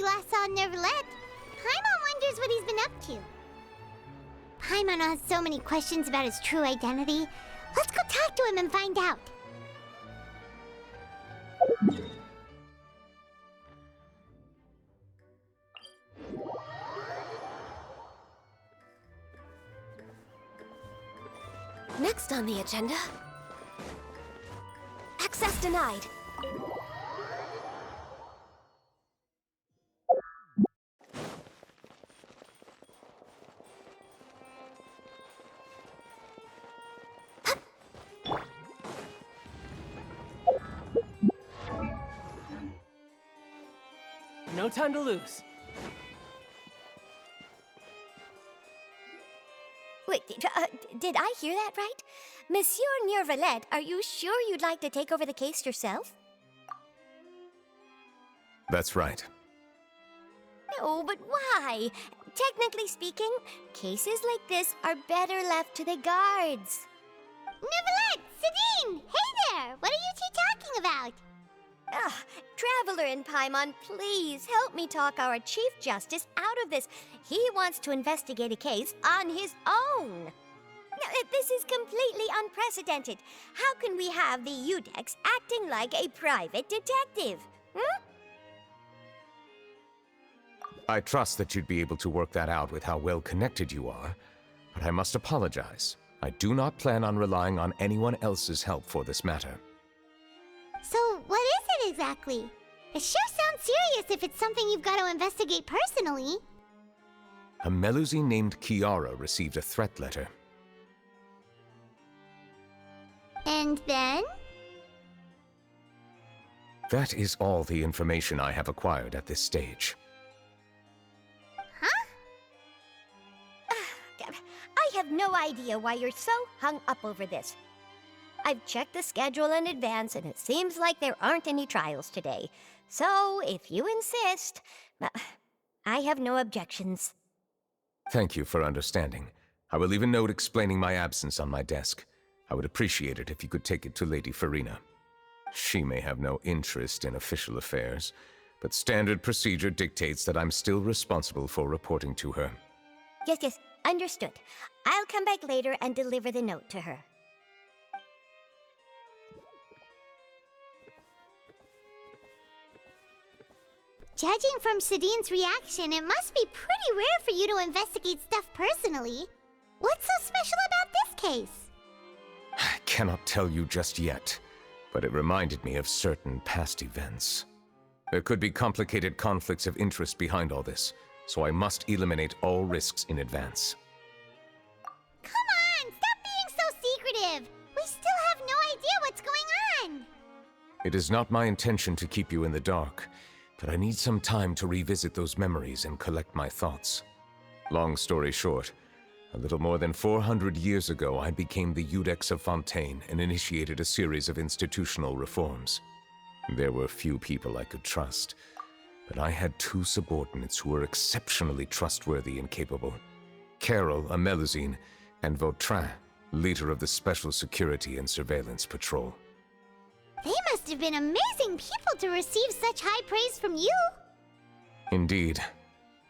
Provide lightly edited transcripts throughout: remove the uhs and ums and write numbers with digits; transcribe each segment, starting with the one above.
we last saw Neuvillette, Paimon wonders what he's been up to. Paimon has so many questions about his true identity. Let's go talk to him and find out. Next on the agenda... Access denied. No time to lose. Wait, did I hear that right? Monsieur Neuvillette, are you sure you'd like to take over the case yourself? That's right. No, but why? Technically speaking, cases like this are better left to the guards. Neuvillette! Sidine! Hey there! What are you two talking about? Ugh, Traveler and Paimon, please help me talk our Chief Justice out of this. He wants to investigate a case on his own. Now, this is completely unprecedented. How can we have the Udex acting like a private detective? I trust that you'd be able to work that out with how well connected you are, but I must apologize. I do not plan on relying on anyone else's help for this matter. So, what is it exactly? It sure sounds serious if it's something you've got to investigate personally. A Melusine named Kiara received a threat letter. And then? That is all the information I have acquired at this stage. Huh? I have no idea why you're so hung up over this. I've checked the schedule in advance, and it seems like there aren't any trials today. So, if you insist, I have no objections. Thank you for understanding. I will leave a note explaining my absence on my desk. I would appreciate it if you could take it to Lady Farina. She may have no interest in official affairs, but standard procedure dictates that I'm still responsible for reporting to her. Yes, understood. I'll come back later and deliver the note to her. Judging from Sidine's reaction, it must be pretty rare for you to investigate stuff personally. What's so special about this case? I cannot tell you just yet, but it reminded me of certain past events. There could be complicated conflicts of interest behind all this, so I must eliminate all risks in advance. Come on! Stop being so secretive! We still have no idea what's going on! It is not my intention to keep you in the dark, but I need some time to revisit those memories and collect my thoughts. Long story short, a little more than 400 years ago, I became the Udex of Fontaine and initiated a series of institutional reforms. There were few people I could trust, but I had two subordinates who were exceptionally trustworthy and capable. Carol, a Melusine, and Vautrin, leader of the Special Security and Surveillance Patrol. They must have been amazing people to receive such high praise from you! Indeed.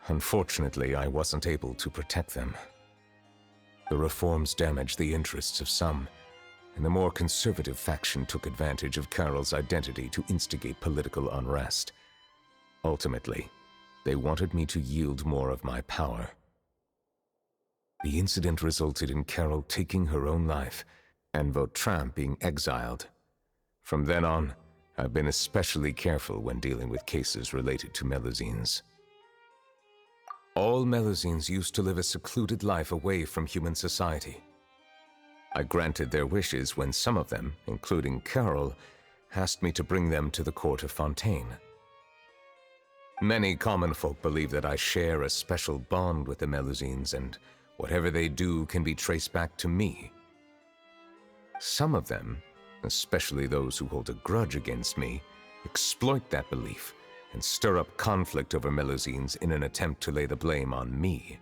Unfortunately, I wasn't able to protect them. The reforms damaged the interests of some, and the more conservative faction took advantage of Carol's identity to instigate political unrest. Ultimately, they wanted me to yield more of my power. The incident resulted in Carol taking her own life, and Vautrin being exiled. From then on, I've been especially careful when dealing with cases related to Melusines. All Melusines used to live a secluded life away from human society. I granted their wishes when some of them, including Carol, asked me to bring them to the court of Fontaine. Many common folk believe that I share a special bond with the Melusines, and whatever they do can be traced back to me. Some of them, especially those who hold a grudge against me, exploit that belief and stir up conflict over Melusines in an attempt to lay the blame on me.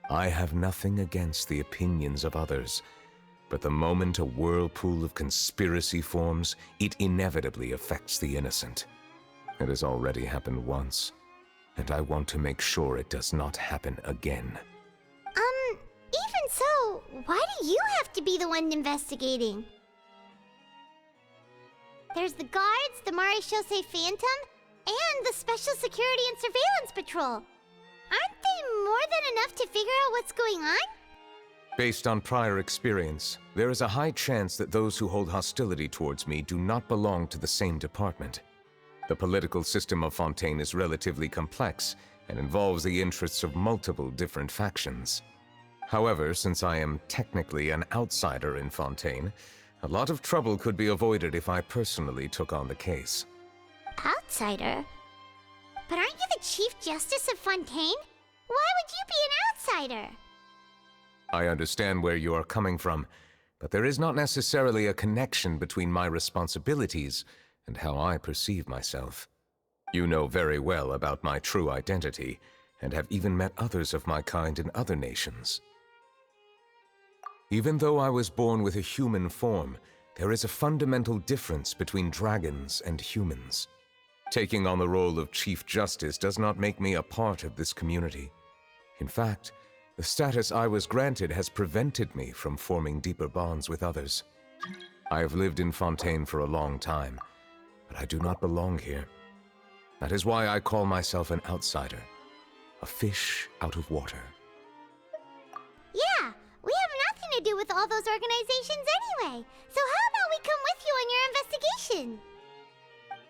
I have nothing against the opinions of others, but the moment a whirlpool of conspiracy forms, it inevitably affects the innocent. It has already happened once. and I want to make sure it does not happen again. Even so, why do you have to be the one investigating? There's the guards, the Marechaussee Phantom, and the Special Security and Surveillance Patrol. Aren't they more than enough to figure out what's going on? Based on prior experience, there is a high chance that those who hold hostility towards me do not belong to the same department. The political system of Fontaine is relatively complex and involves the interests of multiple different factions. However, since I am technically an outsider in Fontaine, a lot of trouble could be avoided if I personally took on the case. Outsider? But aren't you the Chief Justice of Fontaine? Why would you be an outsider? I understand where you are coming from, but there is not necessarily a connection between my responsibilities and how I perceive myself. You know very well about my true identity, and have even met others of my kind in other nations. Even though I was born with a human form, there is a fundamental difference between dragons and humans. Taking on the role of Chief Justice does not make me a part of this community. In fact, the status I was granted has prevented me from forming deeper bonds with others. I have lived in Fontaine for a long time, but I do not belong here. That is why I call myself an outsider, a fish out of water. Yeah, we have nothing to do with all those organizations anyway. So how about we come with you on your investigation?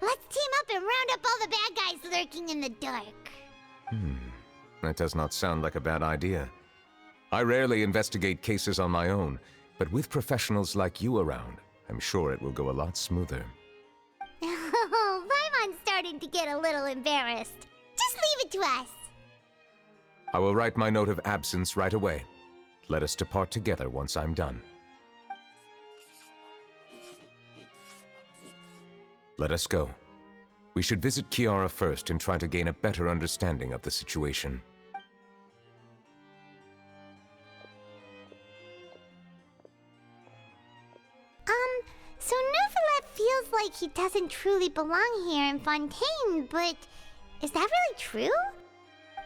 Let's team up and round up all the bad guys lurking in the dark. That does not sound like a bad idea. I rarely investigate cases on my own, but with professionals like you around, I'm sure it will go a lot smoother. Oh, Paimon's starting to get a little embarrassed. Just leave it to us. I will write my note of absence right away. Let us depart together once I'm done. Let us go. We should visit Kiara first and try to gain a better understanding of the situation. So Neuvillette feels like he doesn't truly belong here in Fontaine, but is that really true?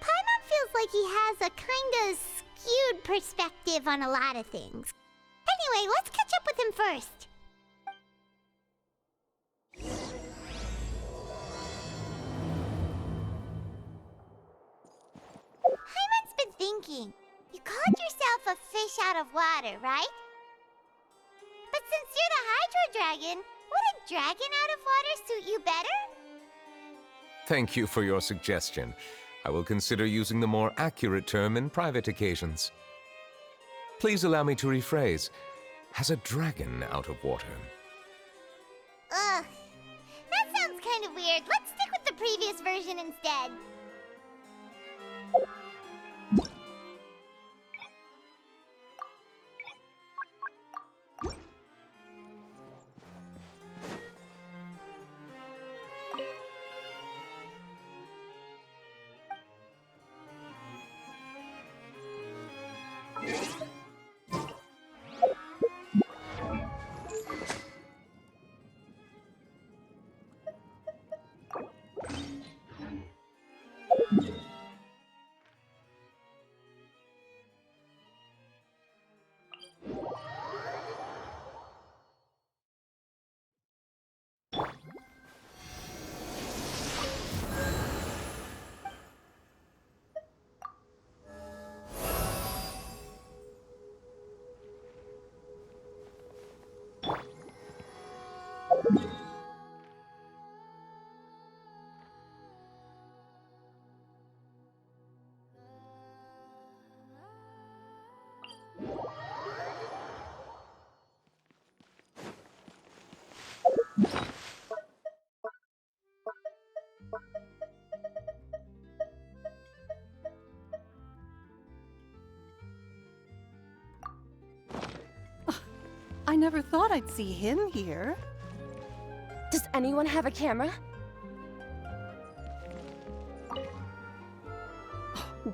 Paimon feels like he has a kinda skewed perspective on a lot of things. Anyway, let's catch up with him first. Paimon's been thinking. You called yourself a fish out of water, right? But since you're the Hydro Dragon, would a dragon out of water suit you better? Thank you for your suggestion. I will consider using the more accurate term in private occasions. Please allow me to rephrase. Has a dragon out of water? Ugh. That sounds kind of weird. Let's stick with the previous version instead. I never thought I'd see him here. Does anyone have a camera?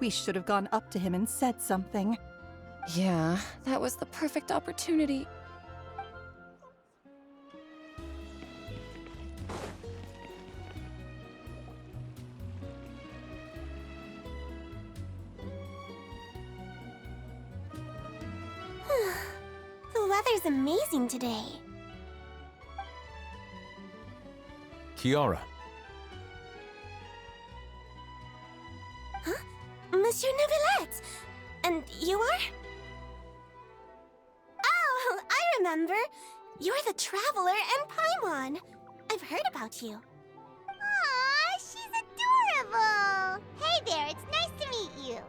We should have gone up to him and said something. Yeah, that was the perfect opportunity. weather's amazing today. Kiara, Huh? Monsieur Neuvillette! And you are? Oh, I remember. You're the Traveler and Paimon. I've heard about you. Aw, she's adorable! Hey there, it's nice to meet you.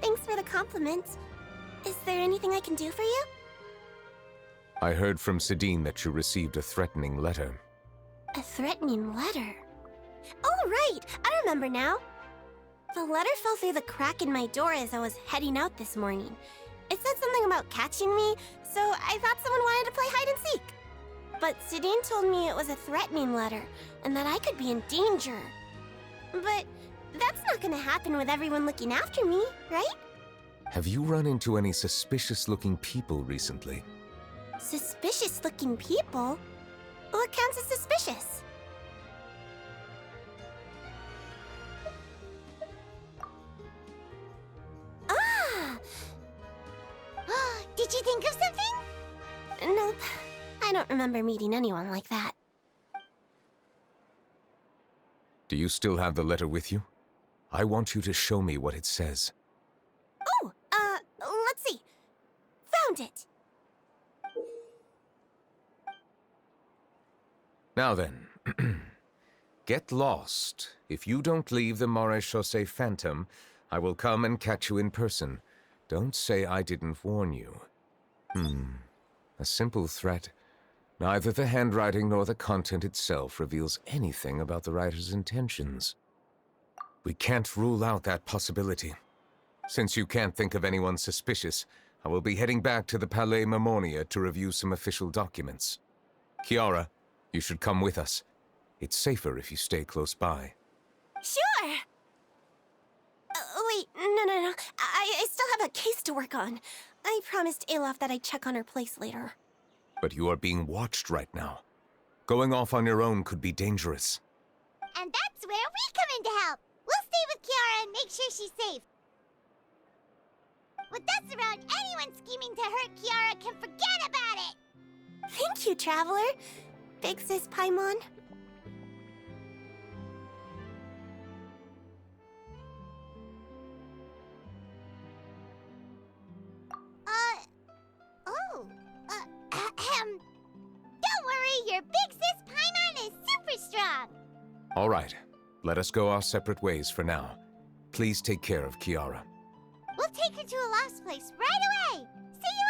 Thanks for the compliment. Is there anything I can do for you? I heard from Sidine that you received a threatening letter. A threatening letter? Oh, right! I remember now. The letter fell through the crack in my door as I was heading out this morning. It said something about catching me, so I thought someone wanted to play hide and seek. But Sidine told me it was a threatening letter, and that I could be in danger. But that's not gonna happen with everyone looking after me, right? Have you run into any suspicious-looking people recently? Suspicious-looking people? What counts as suspicious? Ah! Did you think of something? Nope. I don't remember meeting anyone like that. Do you still have the letter with you? I want you to show me what it says. Oh, let's see. Found it. Now then, get lost. If you don't leave the Maréchaussée Phantom, I will come and catch you in person. Don't say I didn't warn you. A simple threat. Neither the handwriting nor the content itself reveals anything about the writer's intentions. We can't rule out that possibility. Since you can't think of anyone suspicious, I will be heading back to the Palais Mermonia to review some official documents. Kiara, you should come with us. It's safer if you stay close by. Sure! Wait, no. I still have a case to work on. I promised Alof that I'd check on her place later. But you are being watched right now. Going off on your own could be dangerous. And that's where we come in to help. We'll stay with Kiara and make sure she's safe. With us around, anyone scheming to hurt Kiara can forget about it! Thank you, Traveler. Big Sis Paimon. Don't worry, your big sis Paimon is super strong! All right, let us go our separate ways for now. Please take care of Kiara. We'll take her to a lost place right away! See you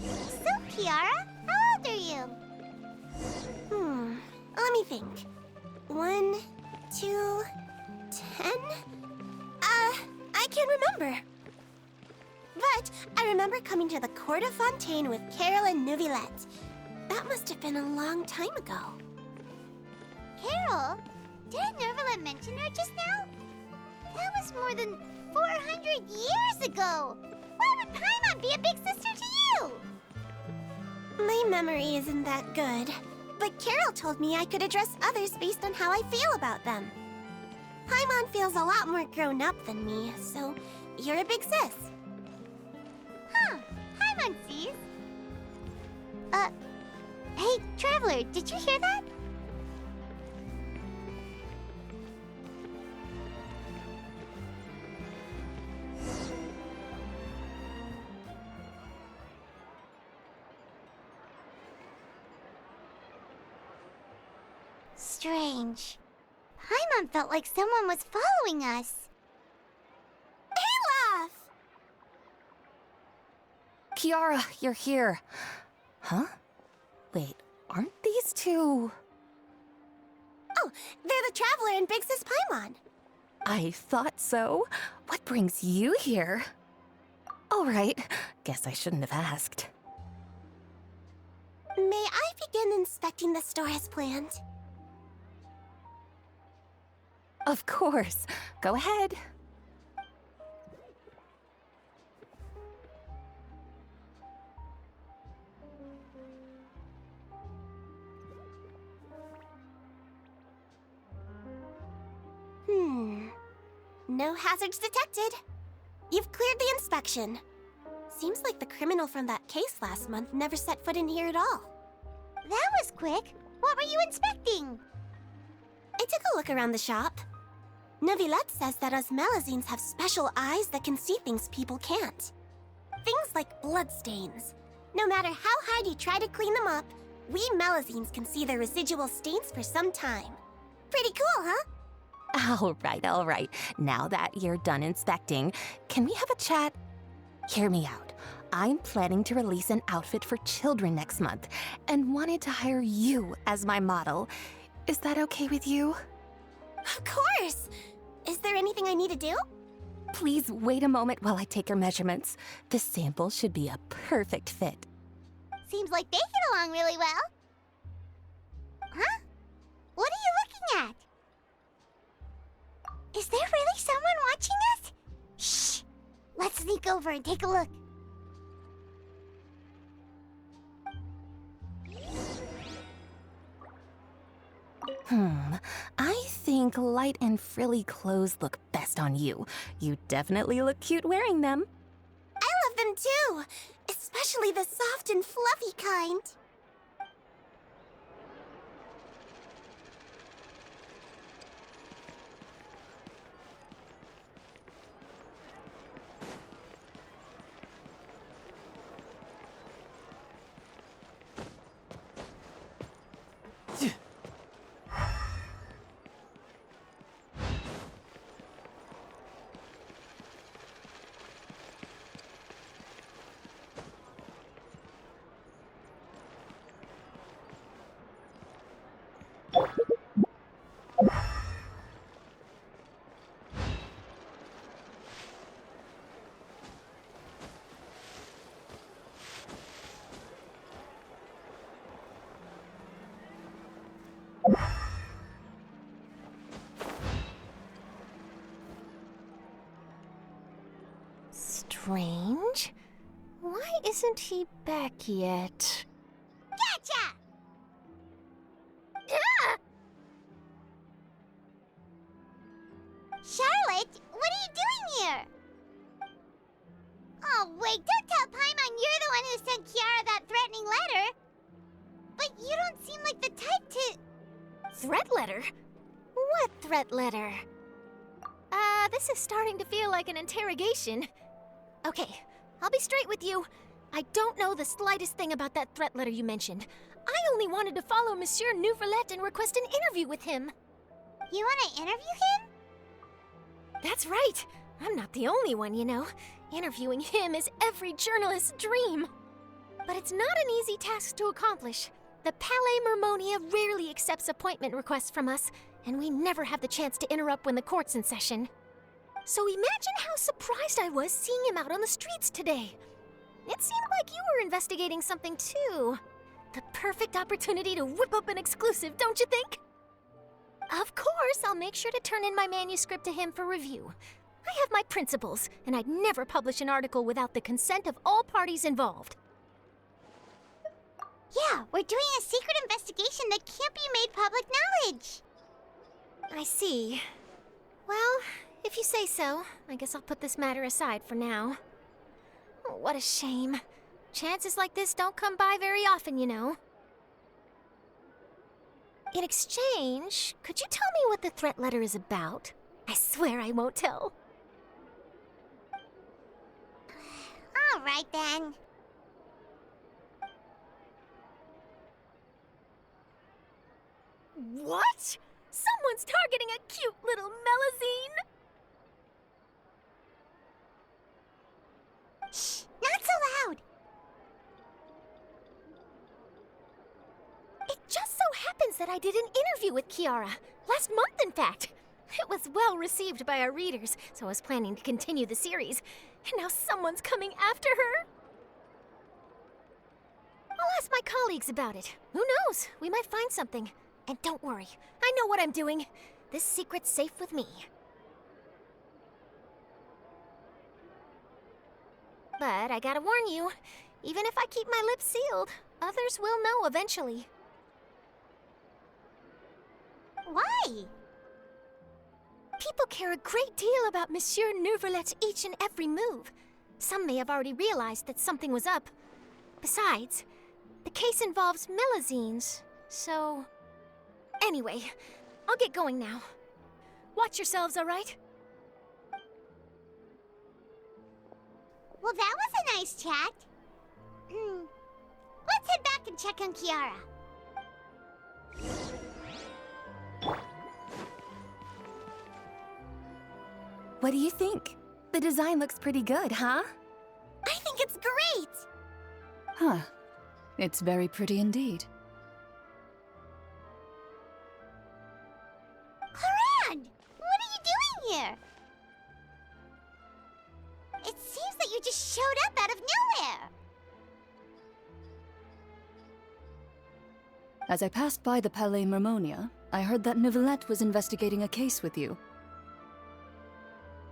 around! So, Kiara, how old are you? Let me think. 1, 2, 10? I can't remember. But I remember coming to the Court of Fontaine with Carol and Neuvillette. That must have been a long time ago. Carol? Didn't Neuvillette mention her just now? That was more than 400 years ago! Why would Paimon be a big sister to you? My memory isn't that good, but Carol told me I could address others based on how I feel about them. Paimon feels a lot more grown up than me, so you're a big sis. Huh. Paimon sees. Hey, Traveler, did you hear that? Strange. Paimon felt like someone was following us. Olaf! Kiara, you're here. Huh? Wait, aren't these two? Oh, they're the Traveler and Big Sis Paimon. I thought so. What brings you here? All right, guess I shouldn't have asked. May I begin inspecting the store as planned? Of course. Go ahead. No hazards detected. You've cleared the inspection. Seems like the criminal from that case last month never set foot in here at all. That was quick. What were you inspecting? I took a look around the shop. Neuvillette says that us Melazines have special eyes that can see things people can't. Things like bloodstains. No matter how hard you try to clean them up, we Melazines can see their residual stains for some time. Pretty cool, huh? All right. Now that you're done inspecting, can we have a chat? Hear me out. I'm planning to release an outfit for children next month and wanted to hire you as my model. Is that okay with you? Of course! Is there anything I need to do? Please wait a moment while I take your measurements. The sample should be a perfect fit. Seems like they get along really well. Huh? What are you looking at? Is there really someone watching us? Shh! Let's sneak over and take a look. I think light and frilly clothes look best on you. You definitely look cute wearing them. I love them too! Especially the soft and fluffy kind. Strange. Why isn't he back yet? Gotcha! Charlotte, what are you doing here? Oh, wait, don't tell Paimon you're the one who sent Kiara that threatening letter. But you don't seem like the type to... Threat letter? What threat letter? This is starting to feel like an interrogation. Okay, I'll be straight with you. I don't know the slightest thing about that threat letter you mentioned. I only wanted to follow Monsieur Neuvillette and request an interview with him. You want to interview him? That's right. I'm not the only one, you know. Interviewing him is every journalist's dream. But it's not an easy task to accomplish. The Palais Mermonia rarely accepts appointment requests from us, and we never have the chance to interrupt when the court's in session. So imagine how surprised I was seeing him out on the streets today. It seemed like you were investigating something too. The perfect opportunity to whip up an exclusive, don't you think? Of course, I'll make sure to turn in my manuscript to him for review. I have my principles, and I'd never publish an article without the consent of all parties involved. Yeah, we're doing a secret investigation that can't be made public knowledge. I see. Well, if you say so, I guess I'll put this matter aside for now. What a shame. Chances like this don't come by very often, you know. In exchange, could you tell me what the threat letter is about? I swear I won't tell. All right, then. What? Someone's targeting a cute little Melazine? Shh, not so loud. It just so happens that I did an interview with Kiara. Last month, in fact. It was well received by our readers, so I was planning to continue the series. And now someone's coming after her. I'll ask my colleagues about it. Who knows? We might find something. And don't worry, I know what I'm doing. This secret's safe with me. But I gotta warn you, even if I keep my lips sealed, others will know eventually. Why? People care a great deal about Monsieur Neuvillette's each and every move. Some may have already realized that something was up. Besides, the case involves Melazines, so... Anyway, I'll get going now. Watch yourselves, all right? Well, that was a nice chat. Let's head back and check on Kiara. What do you think? The design looks pretty good, huh? I think it's great! Huh. It's very pretty indeed. Clorinde! What are you doing here? It seems that you just showed up out of nowhere. As I passed by the Palais Mermonia, I heard that Neuvillette was investigating a case with you.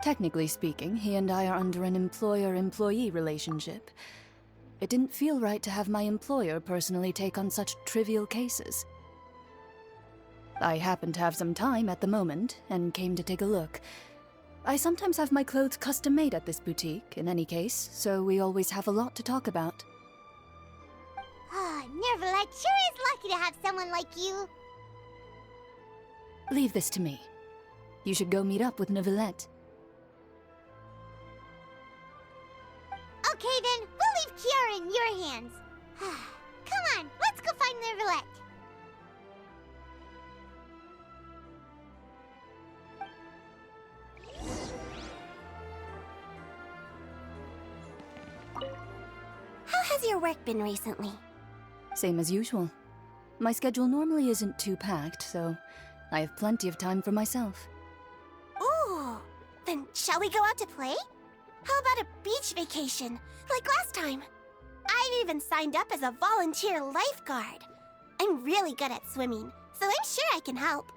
Technically speaking, he and I are under an employer-employee relationship. It didn't feel right to have my employer personally take on such trivial cases. I happen to have some time at the moment, and came to take a look. I sometimes have my clothes custom-made at this boutique, in any case, so we always have a lot to talk about. Ah, Neuvillette sure is lucky to have someone like you. Leave this to me. You should go meet up with Neuvillette. Okay then, we'll leave Kiara in your hands. Come on, let's go find Neuvillette. How has your work been recently? Same as usual. My schedule normally isn't too packed, so I have plenty of time for myself. Ooh, then shall we go out to play? How about a beach vacation, like last time? I've even signed up as a volunteer lifeguard. I'm really good at swimming, so I'm sure I can help.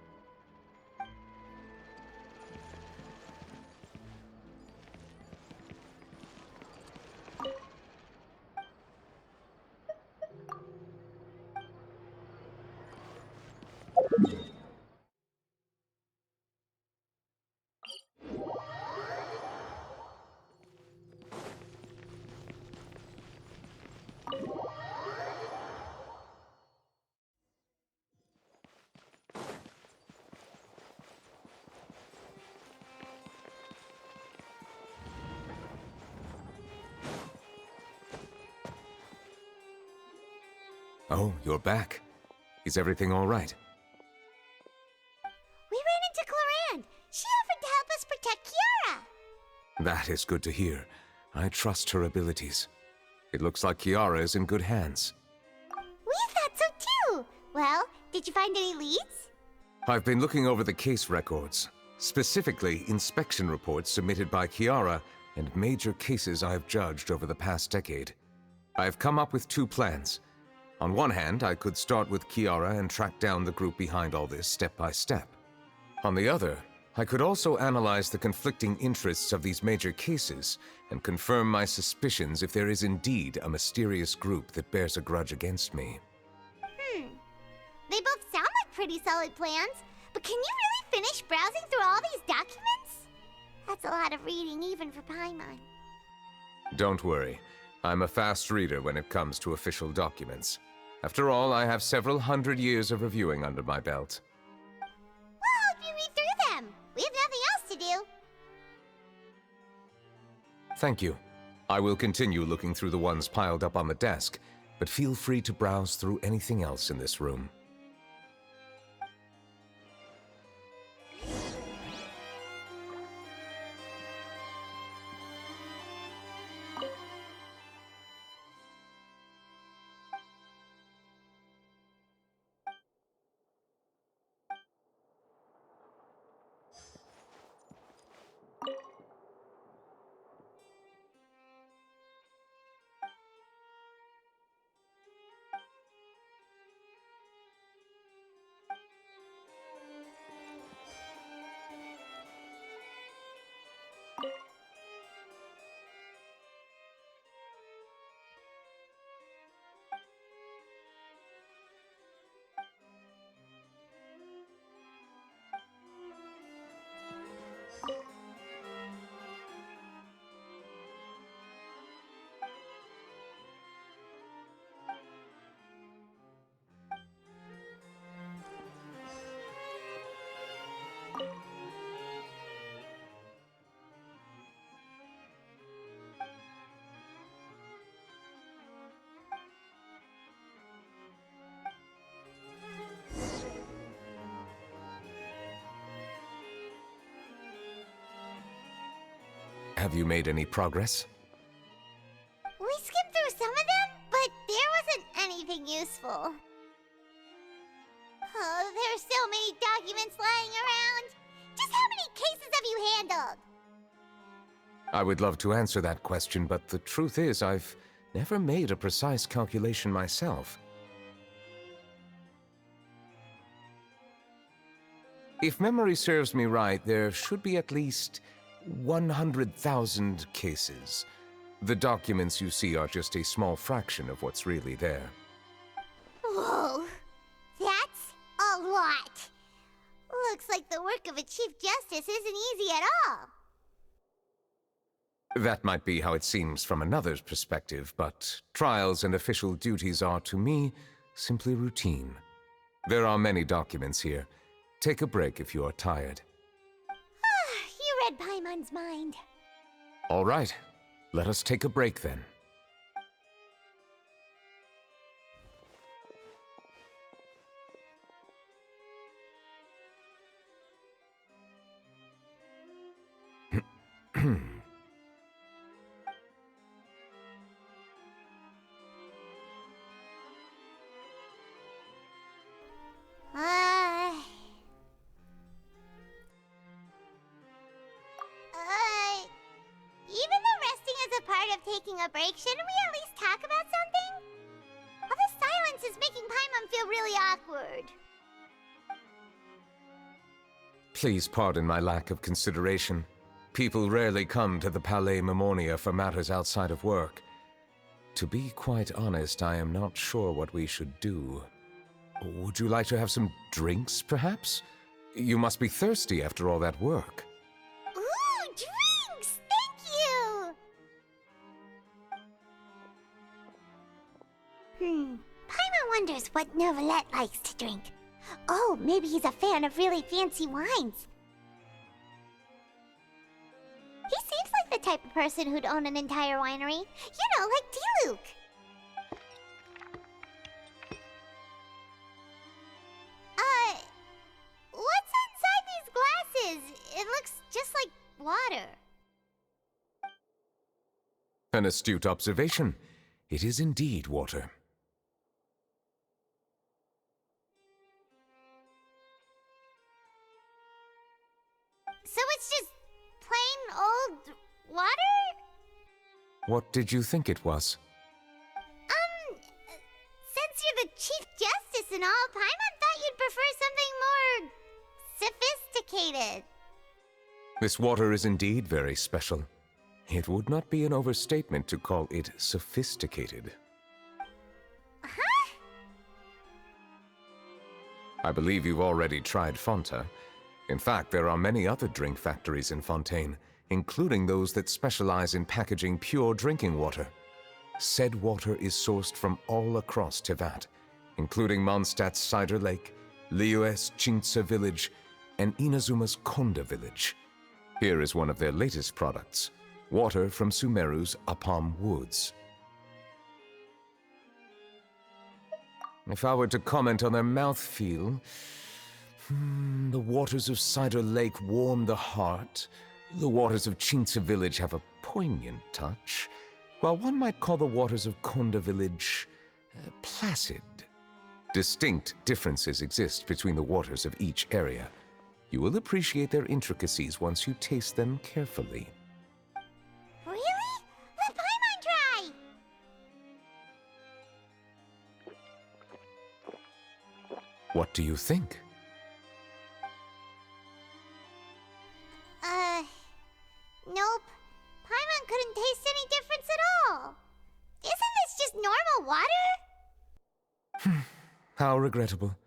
Oh, you're back. Is everything all right? We ran into Clorinde. She offered to help us protect Kiara. That is good to hear. I trust her abilities. It looks like Kiara is in good hands. We thought so too. Well, did you find any leads? I've been looking over the case records, specifically inspection reports submitted by Kiara and major cases I have judged over the past decade. I have come up with two plans. On one hand, I could start with Kiara and track down the group behind all this step by step. On the other, I could also analyze the conflicting interests of these major cases and confirm my suspicions if there is indeed a mysterious group that bears a grudge against me. They both sound like pretty solid plans, but can you really finish browsing through all these documents? That's a lot of reading even for Paimon. Don't worry. I'm a fast reader when it comes to official documents. After all, I have several hundred years of reviewing under my belt. We'll help you read through them. We have nothing else to do. Thank you. I will continue looking through the ones piled up on the desk, but feel free to browse through anything else in this room. Have you made any progress? We skimmed through some of them, but there wasn't anything useful. Oh, there's so many documents lying around. Just how many cases have you handled? I would love to answer that question, but the truth is I've never made a precise calculation myself. If memory serves me right, there should be at least 100,000 cases. The documents you see are just a small fraction of what's really there. Whoa, that's a lot. Looks like the work of a Chief Justice isn't easy at all. That might be how it seems from another's perspective, but trials and official duties are, to me, simply routine. There are many documents here. Take a break if you are tired. You read Paimon's mind. All right, let us take a break then. Even though resting is a part of taking a break, shouldn't we at least talk about something? All this silence is making Paimon feel really awkward. Please pardon my lack of consideration. People rarely come to the Palais Memonia for matters outside of work. To be quite honest, I am not sure what we should do. Would you like to have some drinks, perhaps? You must be thirsty after all that work. Ooh, drinks! Thank you! Paimon wonders what Neuvillette likes to drink. Oh, maybe he's a fan of really fancy wines. He seems like the type of person who'd own an entire winery. You know, like D-Luke. What's inside these glasses? It looks just like water. An astute observation. It is indeed water. So it's just plain old water? What did you think it was? Since you're the Chief Justice and all, Paimon thought you'd prefer something more sophisticated. This water is indeed very special. It would not be an overstatement to call it sophisticated. Huh? I believe you've already tried Fanta. In fact, there are many other drink factories in Fontaine, including those that specialize in packaging pure drinking water. Said water is sourced from all across Tevat, including Mondstadt's Cider Lake, Liyue's Chintsa Village, and Inazuma's Konda Village. Here is one of their latest products, water from Sumeru's Apam Woods. If I were to comment on their mouthfeel, the waters of Cider Lake warm the heart. The waters of Chintsa Village have a poignant touch, while one might call the waters of Konda Village placid. Distinct differences exist between the waters of each area. You will appreciate their intricacies once you taste them carefully. Really? Let Paimon try! What do you think? Nope. Paimon couldn't taste any difference at all. Isn't this just normal water? How regrettable.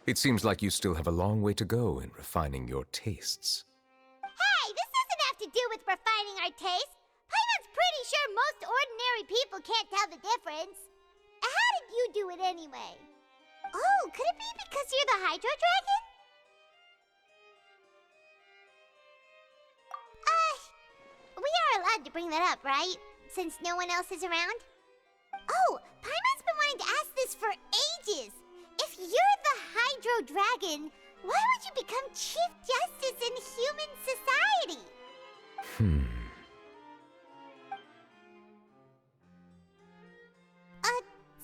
It seems like you still have a long way to go in refining your tastes. Hey, this doesn't have to do with refining our taste. Paimon's pretty sure most ordinary people can't tell the difference. How did you do it anyway? Oh, could it be because you're the Hydro Dragon? allowed to bring that up, right? Since no one else is around? Oh, Paimon's been wanting to ask this for ages! If you're the Hydro Dragon, why would you become Chief Justice in human society?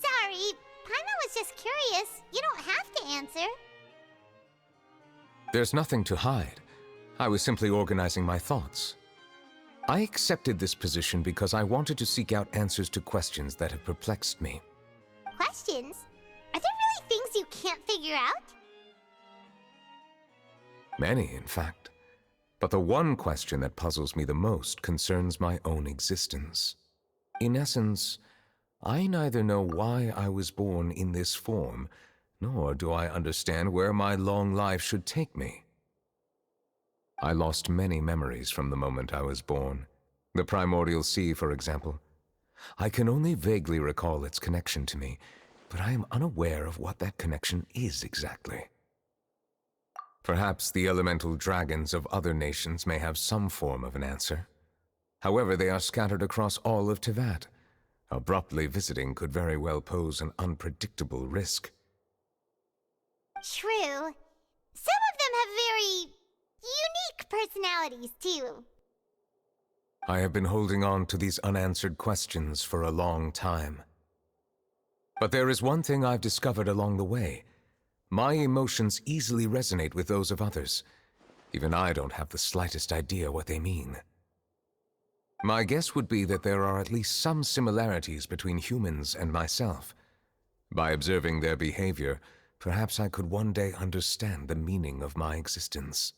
Sorry. Paimon was just curious. You don't have to answer. There's nothing to hide. I was simply organizing my thoughts. I accepted this position because I wanted to seek out answers to questions that have perplexed me. Questions? Are there really things you can't figure out? Many, in fact. But the one question that puzzles me the most concerns my own existence. In essence, I neither know why I was born in this form, nor do I understand where my long life should take me. I lost many memories from the moment I was born. The primordial sea, for example. I can only vaguely recall its connection to me, but I am unaware of what that connection is exactly. Perhaps the elemental dragons of other nations may have some form of an answer. However, they are scattered across all of Teyvat. Abruptly visiting could very well pose an unpredictable risk. True. Some of them have very unique personalities, too. I have been holding on to these unanswered questions for a long time. But there is one thing I've discovered along the way. My emotions easily resonate with those of others. Even I don't have the slightest idea what they mean. My guess would be that there are at least some similarities between humans and myself. By observing their behavior, perhaps I could one day understand the meaning of my existence.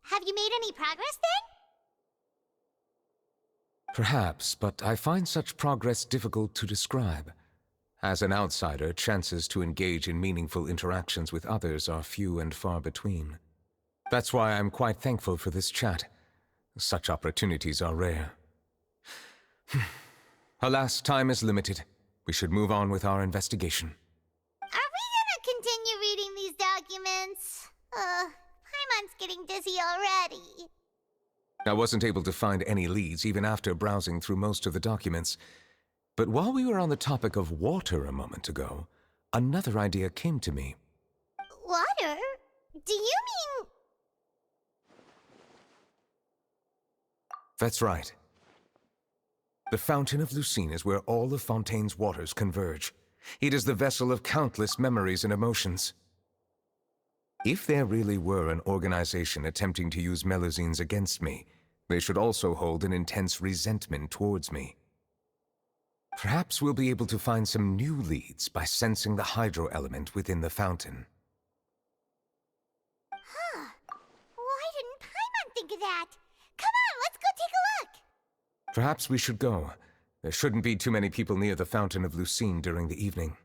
Have you made any progress, then? Perhaps, but I find such progress difficult to describe. As an outsider, chances to engage in meaningful interactions with others are few and far between. That's why I'm quite thankful for this chat. Such opportunities are rare. Alas, time is limited. We should move on with our investigation. Are we gonna continue reading these documents? Paimon's getting dizzy already. I wasn't able to find any leads even after browsing through most of the documents. But while we were on the topic of water a moment ago, another idea came to me. Water? Do you mean... That's right. The Fountain of Lucine is where all of Fontaine's waters converge. It is the vessel of countless memories and emotions. If there really were an organization attempting to use Melusines against me, they should also hold an intense resentment towards me. Perhaps we'll be able to find some new leads by sensing the hydro element within the fountain. Huh. Why didn't Paimon think of that? Come on, let's go take a look! Perhaps we should go. There shouldn't be too many people near the Fountain of Lucine during the evening.